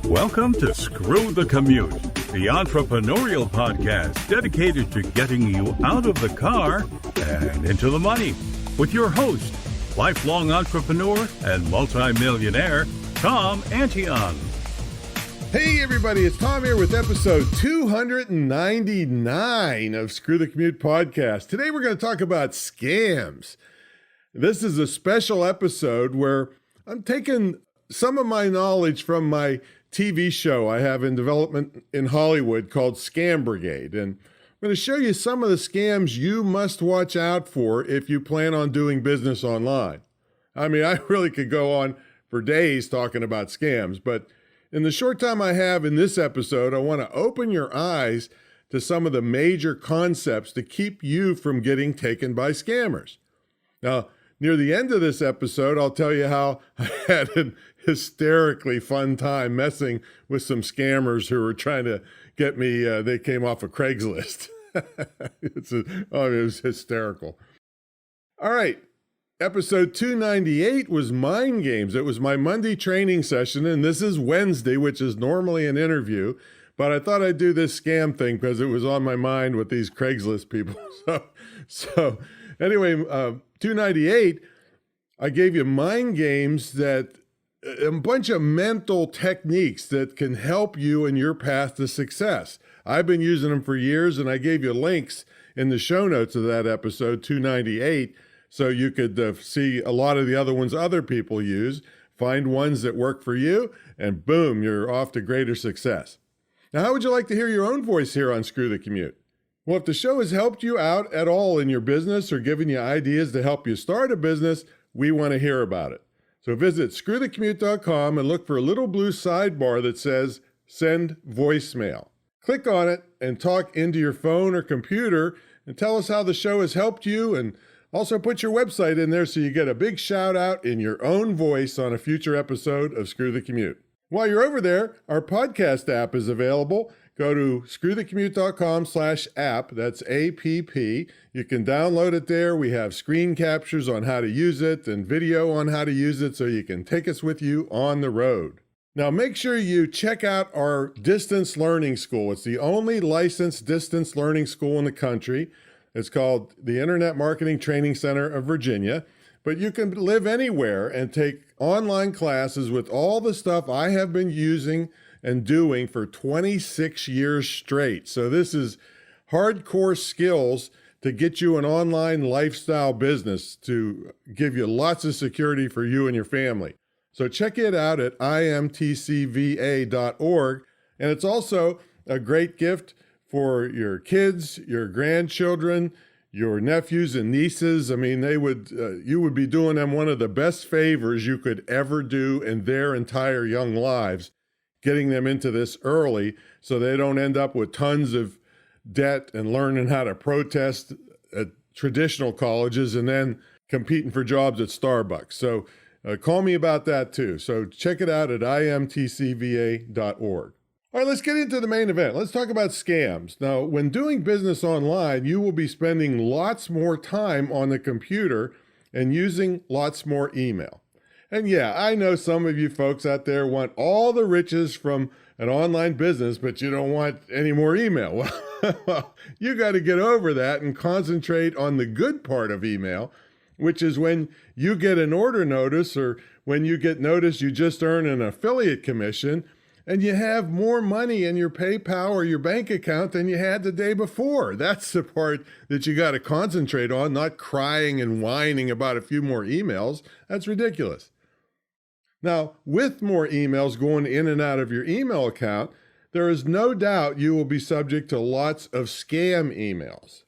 Welcome to Screw the Commute, the entrepreneurial podcast dedicated to getting you out of the car and into the money. With your host, lifelong entrepreneur and multimillionaire, Tom Antion. Hey everybody, it's Tom here with episode 299 of Screw the Commute podcast. Today we're going to talk about scams. This is a special episode where I'm taking some of my knowledge from my TV show I have in development in Hollywood called Scam Brigade. And I'm going to show you some of the scams you must watch out for if you plan on doing business online. I mean, I really could go on for days talking about scams, but in the short time I have in this episode, I want to open your eyes to some of the major concepts to keep you from getting taken by scammers. Now, near the end of this episode, I'll tell you how I had an hysterically fun time messing with some scammers who were trying to get me. They came off of Craigslist. It was hysterical. All right. Episode 298 was Mind Games. It was my Monday training session, and this is Wednesday, which is normally an interview. But I thought I'd do this scam thing because it was on my mind with these Craigslist people. So anyway, 298, I gave you mind games that a bunch of mental techniques that can help you in your path to success. I've been using them for years, and I gave you links in the show notes of that episode 298 so you could see a lot of the other ones other people use, find ones that work for you, and boom, you're off to greater success. Now, how would you like to hear your own voice here on Screw the Commute? Well, if the show has helped you out at all in your business or given you ideas to help you start a business, we want to hear about it. So visit screwthecommute.com and look for a little blue sidebar that says Send Voicemail. Click on it and talk into your phone or computer and tell us how the show has helped you, and also put your website in there so you get a big shout out in your own voice on a future episode of Screw the Commute. While you're over there, our podcast app is available. Go to screwthecommute.com/app. That's APP. You can download it there. We have screen captures on how to use it and video on how to use it so you can take us with you on the road. Now, make sure you check out our distance learning school. It's the only licensed distance learning school in the country. It's called the Internet Marketing Training Center of Virginia. But you can live anywhere and take online classes with all the stuff I have been using and doing for 26 years straight. So this is hardcore skills to get you an online lifestyle business to give you lots of security for you and your family. So check it out at imtcva.org. And it's also a great gift for your kids, your grandchildren, your nephews and nieces. I mean, you would be doing them one of the best favors you could ever do in their entire young lives, getting them into this early so they don't end up with tons of debt and learning how to protest at traditional colleges and then competing for jobs at Starbucks. So call me about that too. So check it out at imtcva.org. All right, let's get into the main event. Let's talk about scams. Now, when doing business online, you will be spending lots more time on the computer and using lots more email. And yeah, I know some of you folks out there want all the riches from an online business, but you don't want any more email. Well, you got to get over that and concentrate on the good part of email, which is when you get an order notice or when you get notice you just earned an affiliate commission and you have more money in your PayPal or your bank account than you had the day before. That's the part that you got to concentrate on, not crying and whining about a few more emails. That's ridiculous. Now, with more emails going in and out of your email account, there is no doubt you will be subject to lots of scam emails.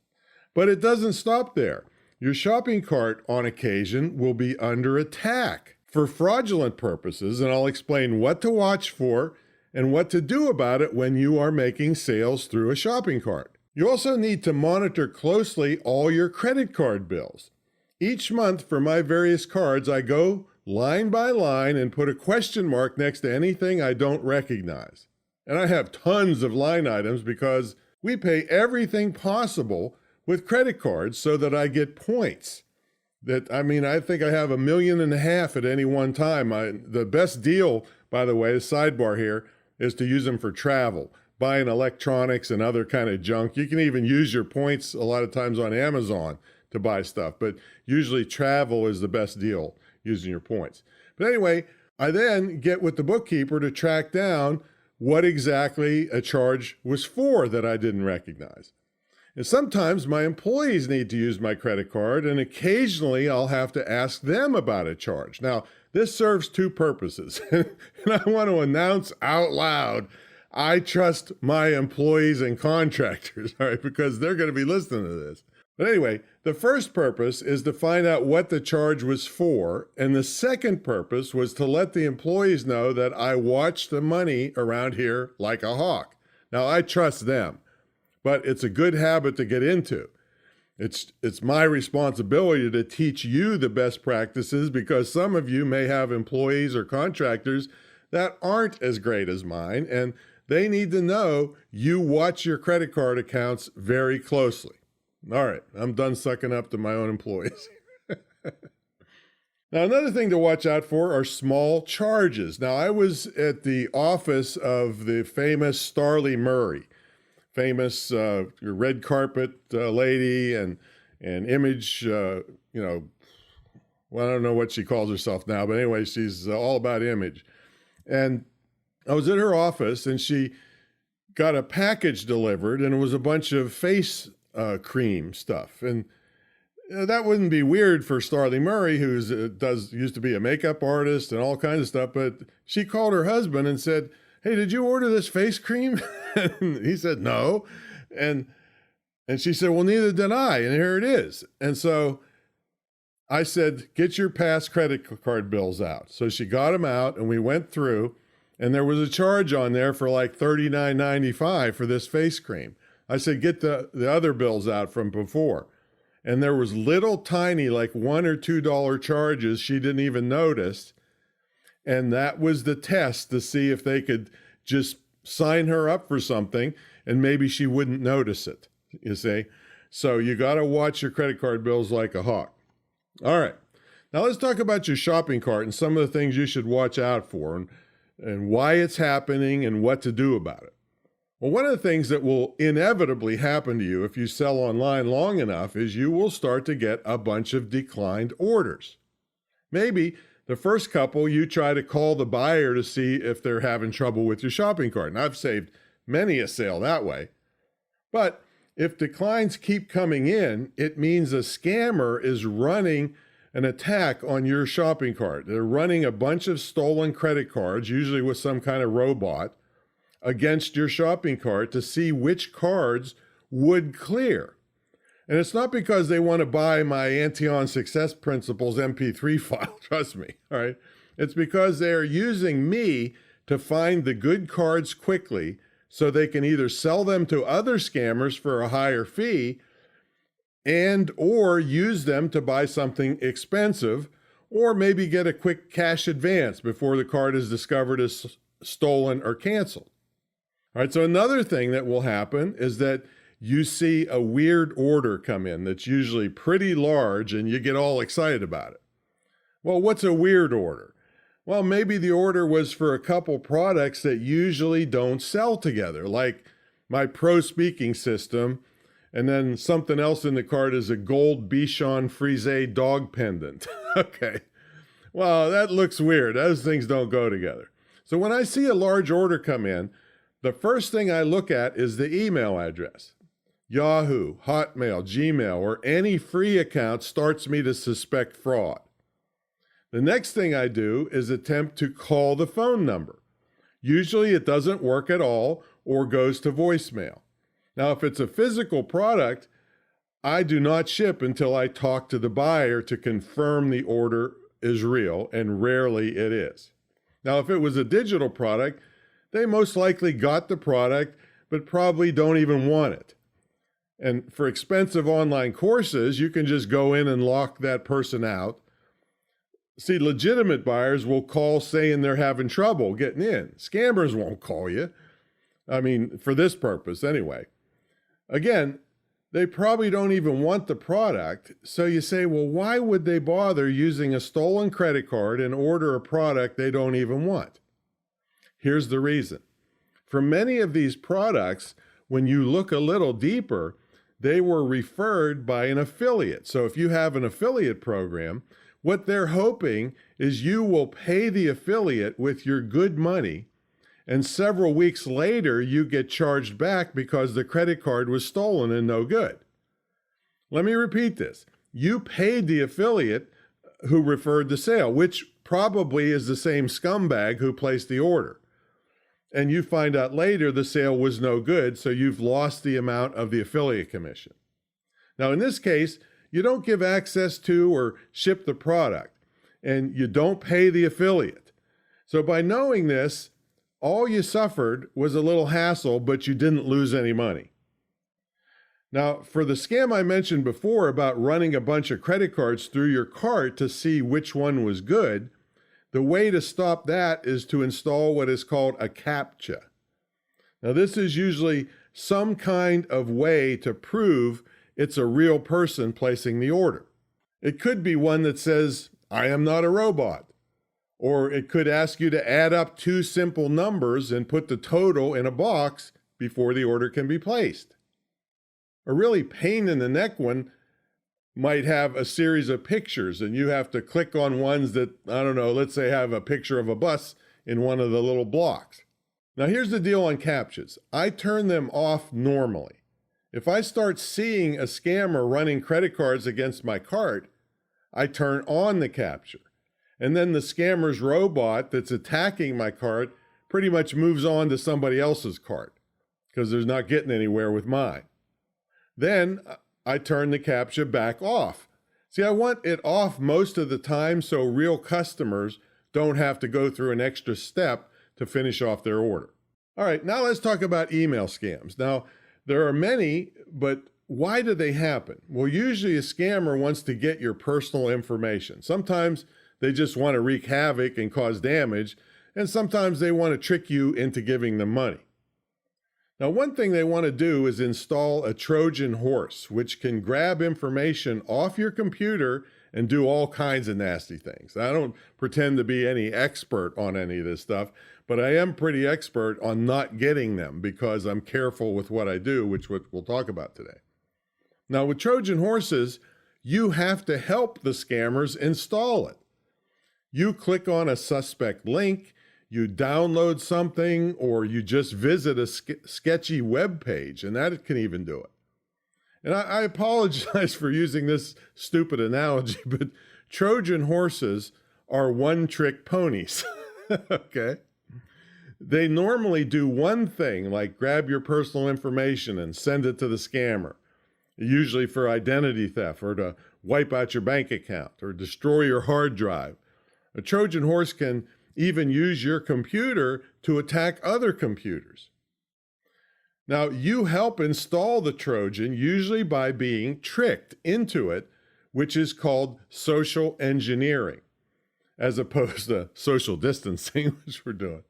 But it doesn't stop there. Your shopping cart, on occasion, will be under attack for fraudulent purposes, and I'll explain what to watch for and what to do about it when you are making sales through a shopping cart. You also need to monitor closely all your credit card bills. Each month for my various cards, I go line by line and put a question mark next to anything I don't recognize. And I have tons of line items because we pay everything possible with credit cards so that I get points. I think I have $1.5 million at any one time. The best deal, by the way, sidebar here, is to use them for travel, buying electronics and other kind of junk. You can even use your points a lot of times on Amazon to buy stuff, but usually travel is the best deal using your points. But anyway, I then get with the bookkeeper to track down what exactly a charge was for that I didn't recognize. And sometimes my employees need to use my credit card, and occasionally I'll have to ask them about a charge. Now, this serves two purposes, and I want to announce out loud, I trust my employees and contractors, all right, because they're going to be listening to this. But anyway, the first purpose is to find out what the charge was for, and the second purpose was to let the employees know that I watch the money around here like a hawk. Now, I trust them, but it's a good habit to get into. It's my responsibility to teach you the best practices because some of you may have employees or contractors that aren't as great as mine, and they need to know you watch your credit card accounts very closely. All right, I'm done sucking up to my own employees. Now, another thing to watch out for are small charges. Now, I was at the office of the famous Starley Murray, famous red carpet lady and image, well, I don't know what she calls herself now, but anyway, she's all about image. And I was at her office and she got a package delivered and it was a bunch of face cream stuff. And that wouldn't be weird for Starley Murray, who used to be a makeup artist and all kinds of stuff. But she called her husband and said, "Hey, did you order this face cream?" And he said, "No." And she said, "Well, neither did I. And here it is." And so I said, "Get your past credit card bills out." So she got them out and we went through and there was a charge on there for like $39.95 for this face cream. I said, "Get the other bills out from before." And there was little tiny, like $1 or $2 charges she didn't even notice. And that was the test to see if they could just sign her up for something and maybe she wouldn't notice it, you see? So you got to watch your credit card bills like a hawk. All right. Now let's talk about your shopping cart and some of the things you should watch out for and why it's happening and what to do about it. Well, one of the things that will inevitably happen to you if you sell online long enough is you will start to get a bunch of declined orders. Maybe the first couple you try to call the buyer to see if they're having trouble with your shopping cart. And I've saved many a sale that way. But if declines keep coming in, it means a scammer is running an attack on your shopping cart. They're running a bunch of stolen credit cards, usually with some kind of robot, against your shopping cart to see which cards would clear. And it's not because they want to buy my Antion Success Principles MP3 file, trust me, all right? It's because they are using me to find the good cards quickly so they can either sell them to other scammers for a higher fee and or use them to buy something expensive or maybe get a quick cash advance before the card is discovered as stolen or canceled. All right, so another thing that will happen is that you see a weird order come in that's usually pretty large and you get all excited about it. Well, what's a weird order? Well, maybe the order was for a couple products that usually don't sell together, like my Pro speaking system, and then something else in the cart is a gold Bichon Frise dog pendant. Okay, well, that looks weird. Those things don't go together. So when I see a large order come in, the first thing I look at is the email address. Yahoo, Hotmail, Gmail, or any free account starts me to suspect fraud. The next thing I do is attempt to call the phone number. Usually it doesn't work at all or goes to voicemail. Now, if it's a physical product, I do not ship until I talk to the buyer to confirm the order is real, and rarely it is. Now, if it was a digital product, they most likely got the product, but probably don't even want it. And for expensive online courses, you can just go in and lock that person out. See, legitimate buyers will call saying they're having trouble getting in. Scammers won't call you. I mean, for this purpose anyway. Again, they probably don't even want the product. So you say, well, why would they bother using a stolen credit card and order a product they don't even want? Here's the reason. For many of these products, when you look a little deeper, they were referred by an affiliate. So if you have an affiliate program, what they're hoping is you will pay the affiliate with your good money, and several weeks later, you get charged back because the credit card was stolen and no good. Let me repeat this. You paid the affiliate who referred the sale, which probably is the same scumbag who placed the order. And you find out later the sale was no good, so you've lost the amount of the affiliate commission. Now, in this case, you don't give access to or ship the product, and you don't pay the affiliate. So by knowing this, all you suffered was a little hassle, but you didn't lose any money. Now, for the scam I mentioned before about running a bunch of credit cards through your cart to see which one was good, the way to stop that is to install what is called a CAPTCHA. Now, this is usually some kind of way to prove it's a real person placing the order. It could be one that says, "I am not a robot." Or it could ask you to add up two simple numbers and put the total in a box before the order can be placed. A really pain in the neck one might have a series of pictures, and you have to click on ones that, I don't know, let's say have a picture of a bus in one of the little blocks. Now here's the deal on CAPTCHAs. I turn them off normally. If I start seeing a scammer running credit cards against my cart, I turn on the CAPTCHA. And then the scammer's robot that's attacking my cart pretty much moves on to somebody else's cart because there's not getting anywhere with mine. Then I turn the CAPTCHA back off. See, I want it off most of the time so real customers don't have to go through an extra step to finish off their order. All right, now let's talk about email scams. Now, there are many, but why do they happen? Well, usually a scammer wants to get your personal information. Sometimes they just want to wreak havoc and cause damage, and sometimes they want to trick you into giving them money. Now, one thing they want to do is install a Trojan horse, which can grab information off your computer and do all kinds of nasty things. I don't pretend to be any expert on any of this stuff, but I am pretty expert on not getting them because I'm careful with what I do, which we'll talk about today. Now, with Trojan horses, you have to help the scammers install it. You click on a suspect link, you download something, or you just visit a sketchy web page, and that can even do it. And I apologize for using this stupid analogy, but Trojan horses are one-trick ponies, okay? They normally do one thing, like grab your personal information and send it to the scammer, usually for identity theft or to wipe out your bank account or destroy your hard drive. A Trojan horse can even use your computer to attack other computers. Now, you help install the Trojan usually by being tricked into it, which is called social engineering, as opposed to social distancing, which we're doing.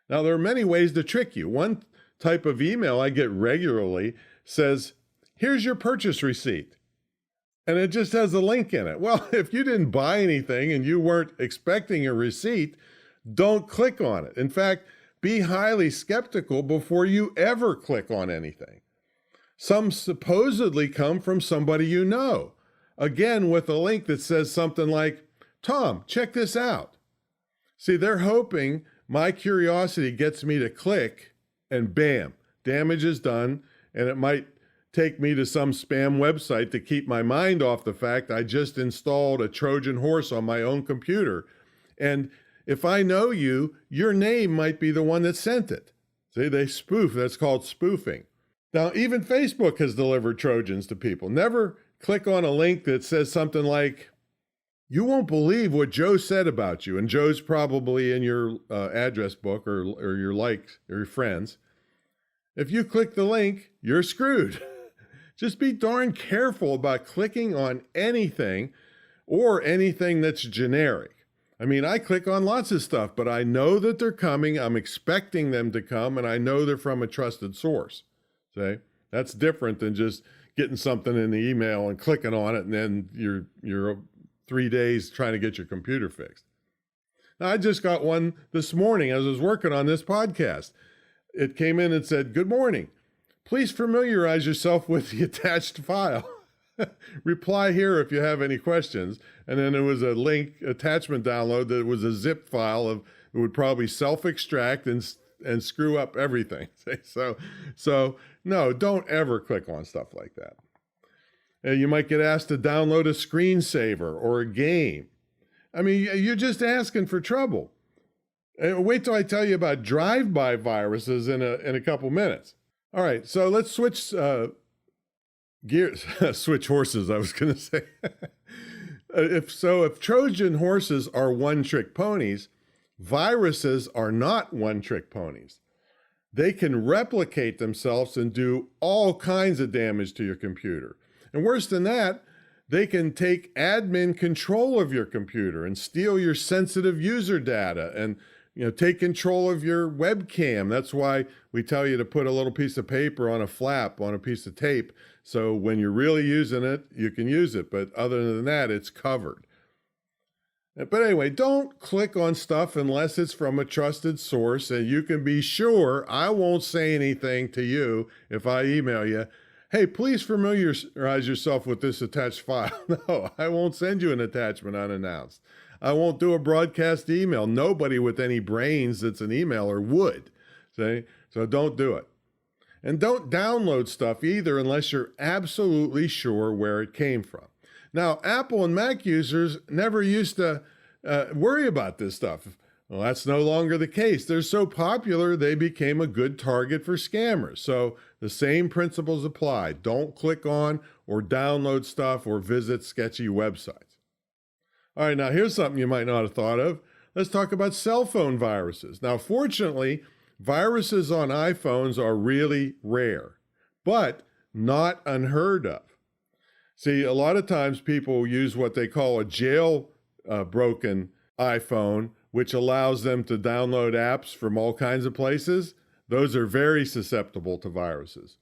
Now, there are many ways to trick you. One type of email I get regularly says, "Here's your purchase receipt." And it just has a link in it. Well, if you didn't buy anything and you weren't expecting a receipt, don't click on it. In fact, be highly skeptical before you ever click on anything. Some supposedly come from somebody you know. Again, with a link that says something like, "Tom, check this out." See, they're hoping my curiosity gets me to click, and bam, damage is done, and it might take me to some spam website to keep my mind off the fact I just installed a Trojan horse on my own computer. And if I know you, your name might be the one that sent it. See, they spoof. That's called spoofing. Now, even Facebook has delivered Trojans to people. Never click on a link that says something like, "You won't believe what Joe said about you." And Joe's probably in your address book or your likes or your friends. If you click the link, you're screwed. Just be darn careful about clicking on anything or anything that's generic. I mean, I click on lots of stuff, but I know that they're coming. I'm expecting them to come, and I know they're from a trusted source. See? That's different than just getting something in the email and clicking on it, and then you're 3 days trying to get your computer fixed. Now, I just got one this morning as I was working on this podcast. it came in and said, "Good morning. Please familiarize yourself with the attached file. Reply here if you have any questions." And then there was a link attachment download that was a zip file of it would probably self-extract and screw up everything. So no, don't ever click on stuff like that. You might get asked to download a screensaver or a game. I mean, you're just asking for trouble. Wait till I tell you about drive-by viruses in a couple minutes. All right, so let's switch gears, switch horses, I was going to say. If Trojan horses are one-trick ponies, viruses are not one-trick ponies. They can replicate themselves and do all kinds of damage to your computer. And worse than that, they can take admin control of your computer and steal your sensitive user data and take control of your webcam. That's why we tell you to put a little piece of paper on a flap, on a piece of tape, so when you're really using it, you can use it. But other than that, it's covered. But anyway, don't click on stuff unless it's from a trusted source, and you can be sure I won't say anything to you if I email you, "Hey, please familiarize yourself with this attached file." No, I won't send you an attachment unannounced. I won't do a broadcast email. Nobody with any brains that's an emailer would. See? So don't do it. And don't download stuff either unless you're absolutely sure where it came from. Now, Apple and Mac users never used to worry about this stuff. Well, that's no longer the case. They're so popular, they became a good target for scammers. So the same principles apply. Don't click on or download stuff or visit sketchy websites. All right, now here's something you might not have thought of. Let's talk about cell phone viruses. Now, fortunately, viruses on iPhones are really rare, but not unheard of. See, a lot of times people use what they call a jailbroken iPhone, which allows them to download apps from all kinds of places. Those are very susceptible to viruses.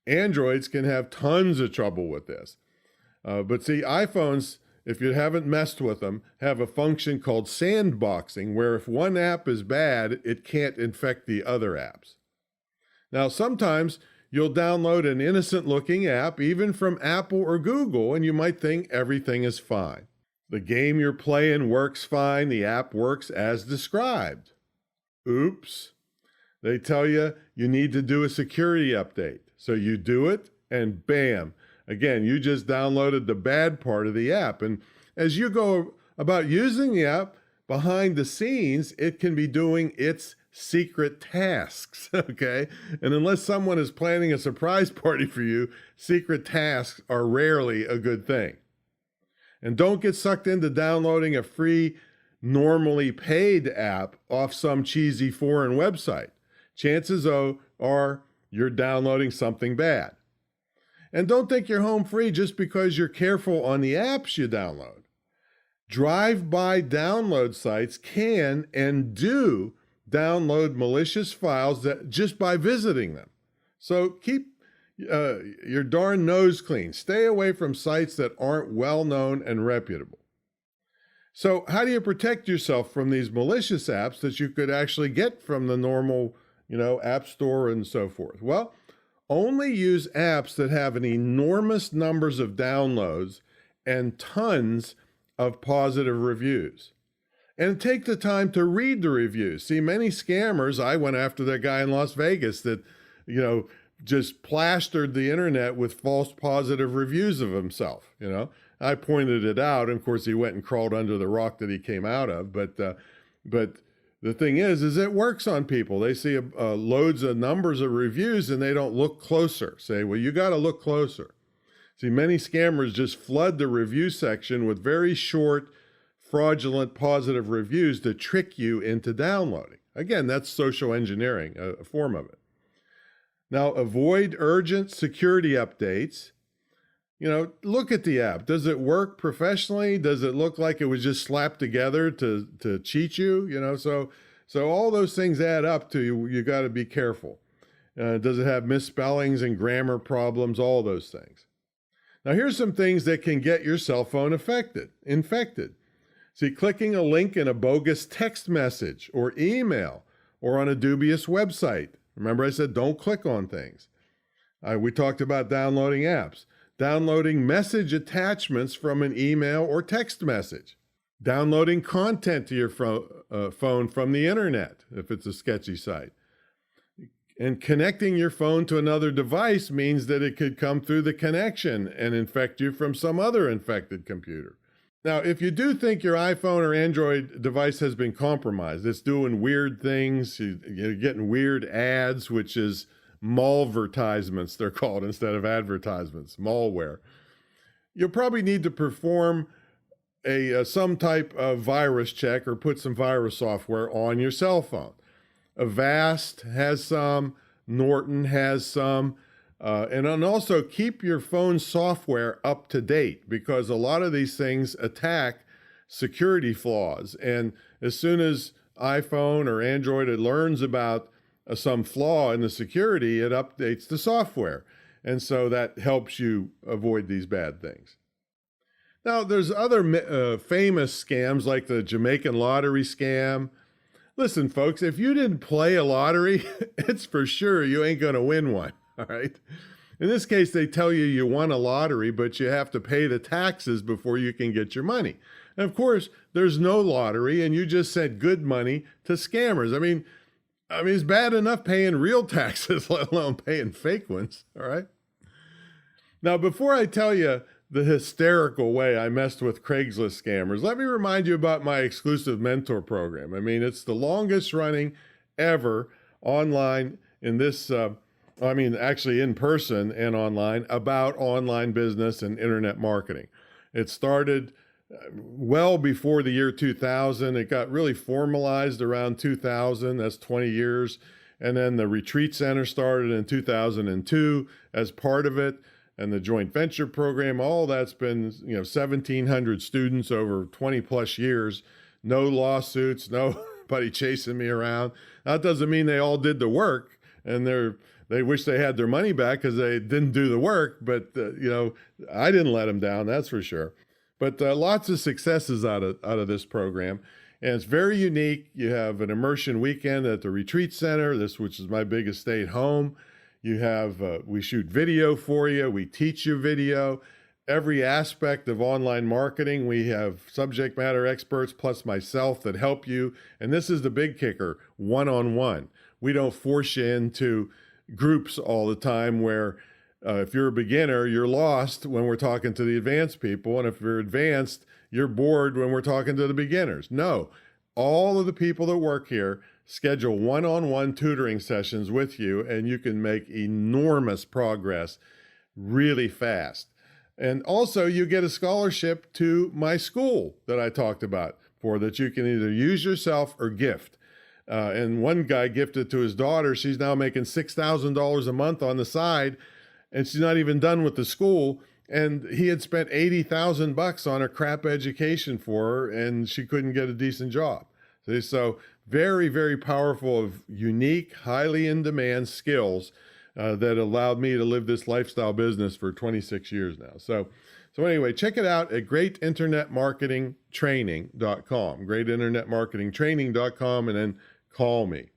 Androids can have tons of trouble with this. But see, iPhones, if you haven't messed with them, have a function called sandboxing, where if one app is bad, it can't infect the other apps. Now, sometimes you'll download an innocent-looking app, even from Apple or Google, and you might think everything is fine. The game you're playing works fine. The app works as described. Oops. They tell you you need to do a security update. So you do it, and bam. Again, you just downloaded the bad part of the app. And as you go about using the app, behind the scenes, it can be doing its secret tasks, okay? And unless someone is planning a surprise party for you, secret tasks are rarely a good thing. And don't get sucked into downloading a free, normally paid app off some cheesy foreign website. Chances are you're downloading something bad. And don't think you're home free just because you're careful on the apps you download. Drive-by download sites can and do download malicious files just by visiting them. So keep your darn nose clean. Stay away from sites that aren't well-known and reputable. So how do you protect yourself from these malicious apps that you could actually get from the normal, app store and so forth? Well, only use apps that have an enormous numbers of downloads and tons of positive reviews. And take the time to read the reviews. See, many scammers, I went after that guy in Las Vegas that, just plastered the internet with false positive reviews of himself. I pointed it out. And of course, he went and crawled under the rock that he came out of. But the thing is it works on people. They see loads of numbers of reviews and they don't look closer. Say, well, you got to look closer. See, many scammers just flood the review section with very short, fraudulent positive reviews to trick you into downloading. Again, that's social engineering, a form of it. Now, avoid urgent security updates. Look at the app. Does it work professionally? Does it look like it was just slapped together to cheat you? So all those things add up to you got to be careful. Does it have misspellings and grammar problems? All those things. Now, here's some things that can get your cell phone infected. See, clicking a link in a bogus text message or email or on a dubious website Remember I said don't click on things. We talked about downloading apps, downloading message attachments from an email or text message, downloading content to your phone from the internet if it's a sketchy site. And connecting your phone to another device means that it could come through the connection and infect you from some other infected computer. Now, if you do think your iPhone or Android device has been compromised, it's doing weird things, you're getting weird ads, which is malvertisements, they're called, instead of advertisements, malware. You'll probably need to perform some type of virus check or put some virus software on your cell phone. Avast has some, Norton has some, and also keep your phone software up to date, because a lot of these things attack security flaws. And as soon as iPhone or Android learns about some flaw in the security, it updates the software. And so that helps you avoid these bad things. Now, there's other famous scams like the Jamaican lottery scam. Listen, folks, if you didn't play a lottery, it's for sure you ain't going to win one, all right? In this case, they tell you you won a lottery, but you have to pay the taxes before you can get your money. And of course, there's no lottery, and you just sent good money to scammers. I mean, it's bad enough paying real taxes, let alone paying fake ones, all right? Now, before I tell you the hysterical way I messed with Craigslist scammers, let me remind you about my exclusive mentor program. I mean, it's the longest running ever online in this, actually in person and online, about online business and internet marketing. It started well before the year 2000. It got really formalized around 2000. That's 20 years. And then the Retreat Center started in 2002 as part of it. And the joint venture program, all that's been, 1,700 students over 20 plus years, no lawsuits, nobody chasing me around. That doesn't mean they all did the work and they wish they had their money back because they didn't do the work. But, I didn't let them down, that's for sure. But lots of successes out of this program. And it's very unique. You have an immersion weekend at the Retreat Center, which is my biggest state home. You have, we shoot video for you. We teach you video. Every aspect of online marketing, we have subject matter experts plus myself that help you. And this is the big kicker, one-on-one. We don't force you into groups all the time where if you're a beginner, you're lost when we're talking to the advanced people. And if you're advanced, you're bored when we're talking to the beginners. No, all of the people that work here schedule one-on-one tutoring sessions with you, and you can make enormous progress really fast. And also, you get a scholarship to my school that I talked about that you can either use yourself or gift. And one guy gifted to his daughter. She's now making $6,000 a month on the side, and she's not even done with the school. And he had spent $80,000 on a crap education for her, and she couldn't get a decent job. So very, very powerful, of unique, highly in-demand skills that allowed me to live this lifestyle business for 26 years now. So anyway, check it out at greatinternetmarketingtraining.com, greatinternetmarketingtraining.com, and then call me.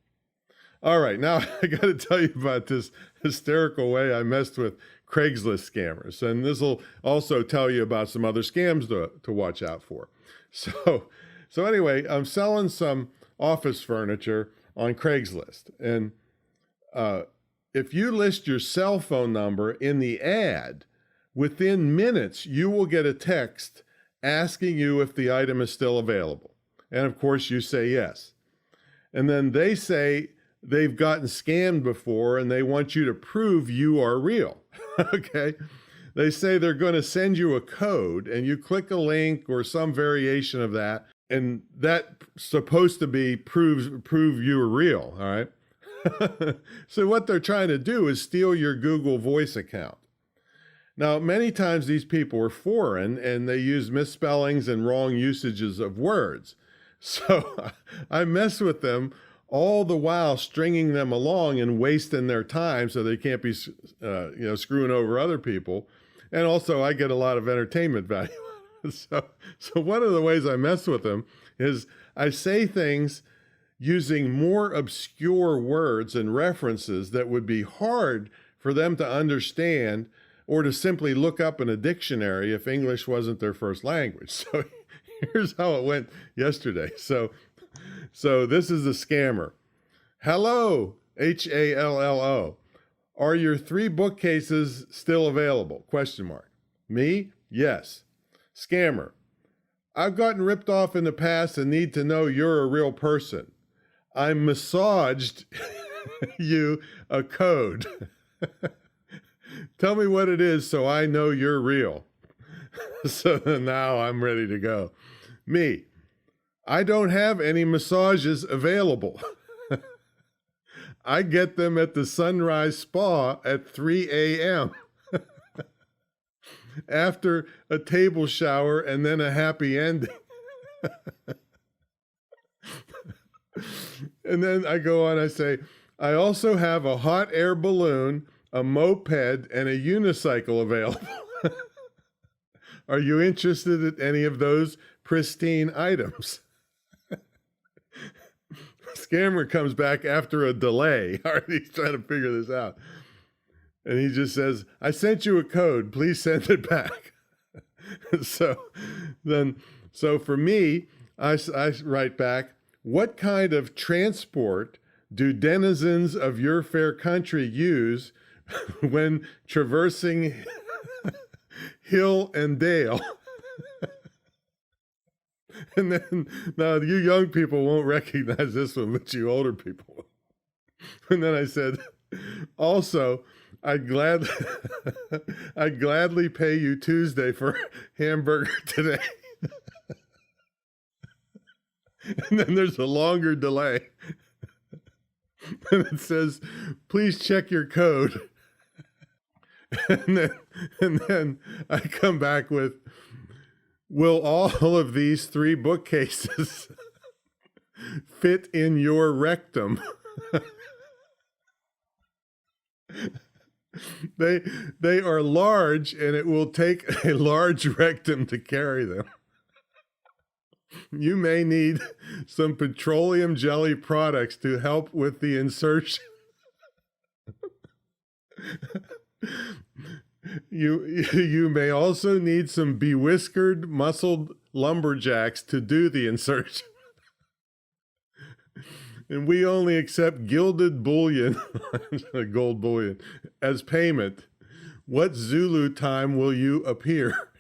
All right, now I got to tell you about this hysterical way I messed with Craigslist scammers. And this will also tell you about some other scams to watch out for. So anyway, I'm selling some office furniture on Craigslist. And if you list your cell phone number in the ad, within minutes, you will get a text asking you if the item is still available. And of course, you say yes. And then they say they've gotten scammed before and they want you to prove you are real. Okay? They say they're going to send you a code and you click a link or some variation of that. And that's supposed to be prove you are real, all right? So what they're trying to do is steal your Google Voice account. Now, many times these people are foreign and they use misspellings and wrong usages of words. So I mess with them all the while stringing them along and wasting their time so they can't be screwing over other people. And also I get a lot of entertainment value. So one of the ways I mess with them is I say things using more obscure words and references that would be hard for them to understand or to simply look up in a dictionary if English wasn't their first language. So here's how it went yesterday. So this is a scammer. Hello, Hallo. Are your 3 bookcases still available? Question mark. Me? Yes. Scammer. I've gotten ripped off in the past and need to know you're a real person. I massaged you a code. Tell me what it is so I know you're real. So now I'm ready to go. Me. I don't have any massages available. I get them at the Sunrise Spa at 3 a.m. after a table shower and then a happy ending. And then I go on, I say, I also have a hot air balloon, a moped, and a unicycle available. Are you interested in any of those pristine items? Scammer comes back after a delay. He's trying to figure this out. And he just says, I sent you a code. Please send it back. So for me, I write back, what kind of transport do denizens of your fair country use when traversing hill and dale? And then, now you young people won't recognize this one, but you older people will. And then I said, also, I'd gladly pay you Tuesday for hamburger today. And then there's a longer delay. And it says, please check your code. And then I come back with, will all of these 3 bookcases fit in your rectum? They are large, and it will take a large rectum to carry them. You may need some petroleum jelly products to help with the insertion. You may also need some bewhiskered, muscled lumberjacks to do the insertion. And we only accept gilded bullion, gold bullion, as payment. What Zulu time will you appear?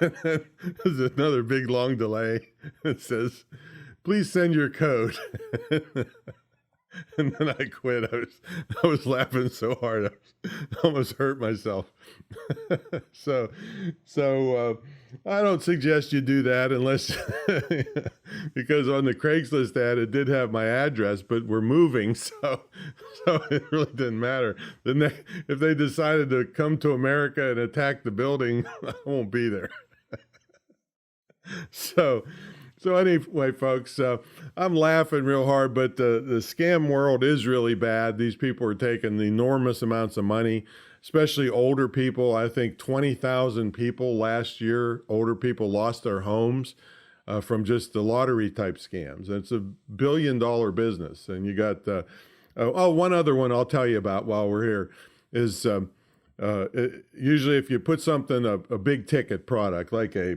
And then there's another big long delay. It says, please send your code. And then I quit. I was laughing so hard, I almost hurt myself. So I don't suggest you do that unless, because on the Craigslist ad, it did have my address, but we're moving, so it really didn't matter. If they decided to come to America and attack the building, I won't be there. So anyway, folks, I'm laughing real hard, but the scam world is really bad. These people are taking enormous amounts of money, especially older people. I think 20,000 people last year, older people lost their homes from just the lottery type scams. It's $1 billion business. And you got, one other one I'll tell you about while we're here is usually if you put something, a big ticket product like a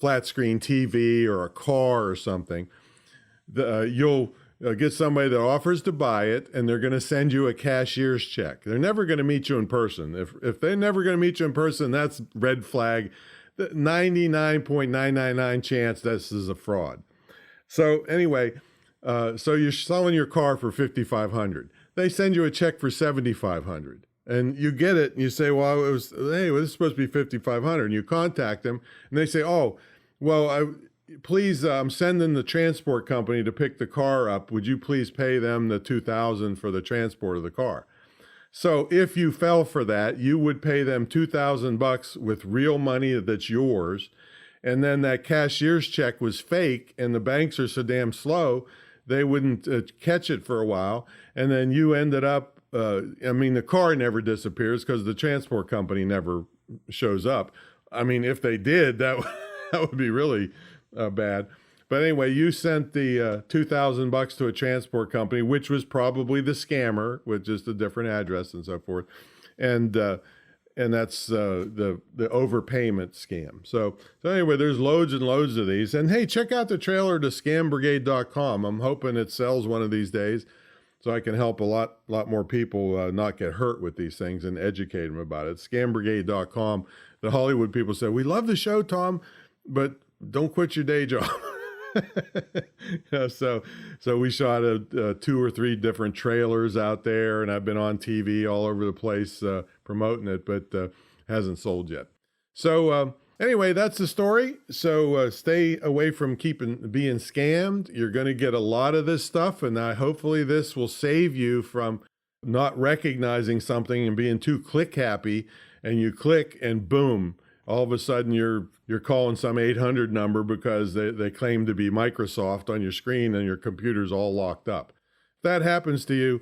flat screen TV or a car or something, you'll get somebody that offers to buy it, and they're going to send you a cashier's check. They're never going to meet you in person. If they're never going to meet you in person, that's red flag. 99.999 chance this is a fraud. So anyway, so you're selling your car for $5,500. They send you a check for $7,500. And you get it, and you say, well, this is supposed to be $5,500. And you contact them, and they say, oh, well, please, I'm sending the transport company to pick the car up. Would you please pay them the $2,000 for the transport of the car? So if you fell for that, you would pay them $2,000 with real money that's yours. And then that cashier's check was fake, and the banks are so damn slow, they wouldn't catch it for a while. And then you ended up, the car never disappears because the transport company never shows up. I mean, if they did, that would be really bad. But anyway, you sent the $2,000 to a transport company, which was probably the scammer with just a different address and so forth. And that's the overpayment scam. So anyway, there's loads and loads of these. And hey, check out the trailer to scambrigade.com. I'm hoping it sells one of these days so I can help a lot more people not get hurt with these things and educate them about it. Scambrigade.com. The Hollywood people say, we love the show, Tom, but don't quit your day job. So we shot 2 or 3 different trailers out there, and I've been on TV all over the place promoting it, but hasn't sold yet. So anyway, that's the story. So stay away from being scammed. You're going to get a lot of this stuff, and hopefully this will save you from not recognizing something and being too click happy, and you click and boom, all of a sudden you're calling some 800 number because they claim to be Microsoft on your screen and your computer's all locked up. If that happens to you,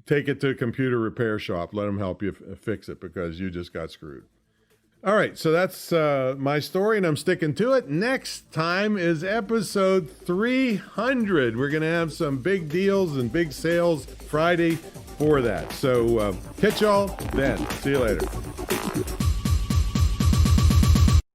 take it to a computer repair shop. Let them help you fix it because you just got screwed. All right, so that's my story, and I'm sticking to it. Next time is episode 300. We're going to have some big deals and big sales Friday for that. So catch y'all then. See you later.